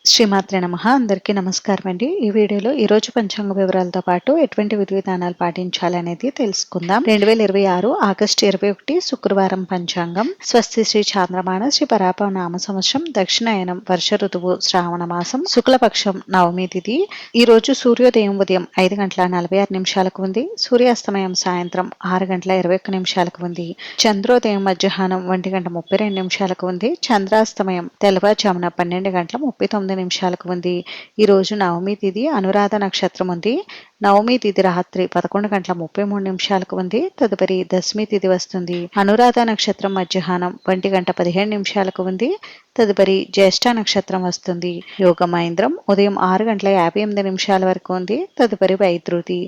శ్రీమాత్రే నమః. అందరికీ నమస్కారం అండి. ఈ వీడియోలో ఈరోజు పంచాంగ వివరాలతో పాటు ఎటువంటి విధి విధానాలు పాటించాలనేది తెలుసుకుందాం. 2026 ఆగస్టు 21 శుక్రవారం పంచాంగం. స్వస్తి శ్రీ చాంద్రమాన శ్రీ పరాప నామ సంవత్సరం దక్షిణాయనం వర్ష ఋతువు శ్రావణ మాసం శుక్లపక్షం నవమి తిథి. ఈ రోజు సూర్యోదయం ఉదయం 5:46 ఉంది. సూర్యాస్తమయం సాయంత్రం 6:21 ఉంది. చంద్రోదయం మధ్యాహ్నం 1:32 ఉంది. చంద్రాస్తమయం తెల్లవారుజామున 12:39 ఉంది. ఈ రోజు నవమి తిథి అనురాధ నక్షత్రం ఉంది. నవమి తిథి రాత్రి 11:33 ఉంది. తదుపరి దశమి తిథి వస్తుంది. అనురాధ నక్షత్రం మధ్యాహ్నం 1:15 ఉంది. తదుపరి జ్యేష్ఠ నక్షత్రం వస్తుంది. యోగమైంద్రం ఉదయం 6:58 వరకు ఉంది. తదుపరి వైద్రుతి.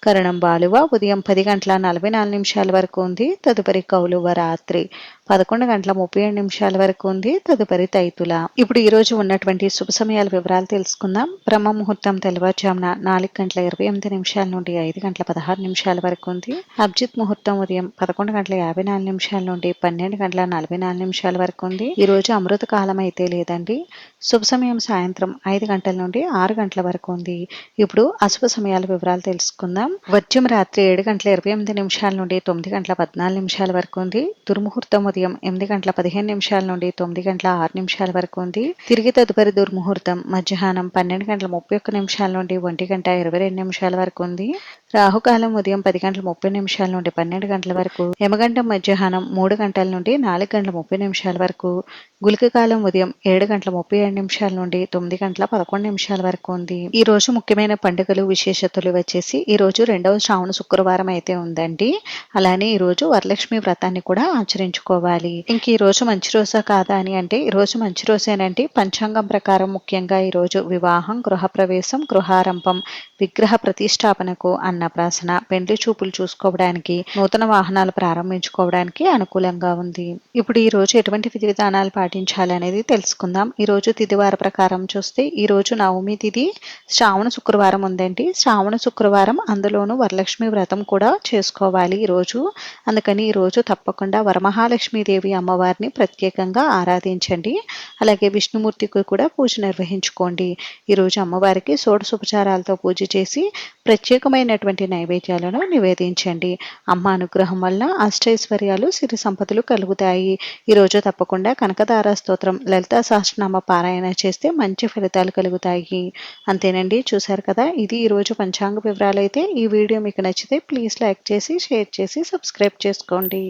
కరణం బాలువ ఉదయం 10:44 వరకు ఉంది. తదుపరి కౌలువ రాత్రి 11:37 వరకు ఉంది. తదుపరి తైతుల. ఇప్పుడు ఈ రోజు ఉన్నటువంటి శుభ సమయాల వివరాలు తెలుసుకుందాం. బ్రహ్మ ముహూర్తం తెల్లవారుజామున 4:28 నుండి 5:16 వరకు ఉంది. అభిజిత్ ముహూర్తం ఉదయం 11:54 నుండి 12:44 వరకు ఉంది. ఈ రోజు అమృత కాలం అయితే లేదండి. శుభ సమయం సాయంత్రం 5 గంటల నుండి 6 గంటల వరకు ఉంది. ఇప్పుడు అశుభ సమయాల వివరాలు తెలుసుకుందాం. వర్జ్యం రాత్రి 7:28 నుండి 9:14 వరకు ఉంది. దుర్ముహూర్తం ఉదయం 8:15 నుండి 9:06 వరకు ఉంది. తిరిగి తదుపరి దుర్ముహూర్తం మధ్యాహ్నం 12:31 నుండి 1:22 వరకు ఉంది. రాహుకాలం ఉదయం 10:30 నుండి 12 గంటల వరకు. యమగండం మధ్యాహ్నం 3 గంటల నుండి 4:30 వరకు. గుళిక కాలం ఉదయం 7:37 నుండి 9:11 వరకు ఉంది. ఈ రోజు ముఖ్యమైన పండుగలు విశేషతలు వచ్చేసి ఈ రోజు 2వ శ్రావణ శుక్రవారం అయితే ఉందండి. అలానే ఈ రోజు వరలక్ష్మి వ్రతాన్ని కూడా ఆచరించుకోవాలి. ఇంక ఈ రోజు మంచి రోజా కాదా అని అంటే ఈ రోజు మంచి రోజేనండి. పంచాంగం ప్రకారం ముఖ్యంగా ఈ రోజు వివాహం, గృహప్రవేశం, గృహారంభం, విగ్రహ ప్రతిష్టాపనకు, అన్నప్రాసన, పెండ్లి చూపులు చూసుకోవడానికి, నూతన వాహనాలు ప్రారంభించుకోవడానికి అనుకూలంగా ఉంది. ఇప్పుడు ఈ రోజు ఎటువంటి విధి విధానాలు పాటించాలనేది తెలుసుకుందాం. ఈ రోజు తిథివార ప్రకారం చూస్తే ఈ రోజు నవమి తిథి శ్రావణ శుక్రవారం ఉందండి. శ్రావణ శుక్రవారం అందులోనూ వరలక్ష్మి వ్రతం కూడా చేసుకోవాలి ఈ రోజు. అందుకని ఈ రోజు తప్పకుండా వరమహాలక్ష్మీదేవి అమ్మవారిని ప్రత్యేకంగా ఆరాధించండి. అలాగే విష్ణుమూర్తికి కూడా పూజ నిర్వహించుకోండి. ఈ రోజు అమ్మవారికి షోడశోపచారాలతో పూజ చేసి ప్రత్యేకమైనటువంటి నైవేద్యాలను నివేదించండి. అమ్మ అనుగ్రహం వల్ల అష్టైశ్వర్యాలు, సిరి సంపదలు కలుగుతాయి. ఈ రోజు తప్పకుండా కనకదార స్తోత్రం, లలితా సహస్రనామ పారాయణ చేస్తే మంచి ఫలితాలు కలుగుతాయి. అంతేనండి, చూశారు కదా, ఇది ఈ రోజు పంచాంగ వివరాలు. అయితే ఈ వీడియో మీకు నచ్చితే ప్లీజ్ లైక్ చేసి, షేర్ చేసి, సబ్స్క్రైబ్ చేసుకోండి.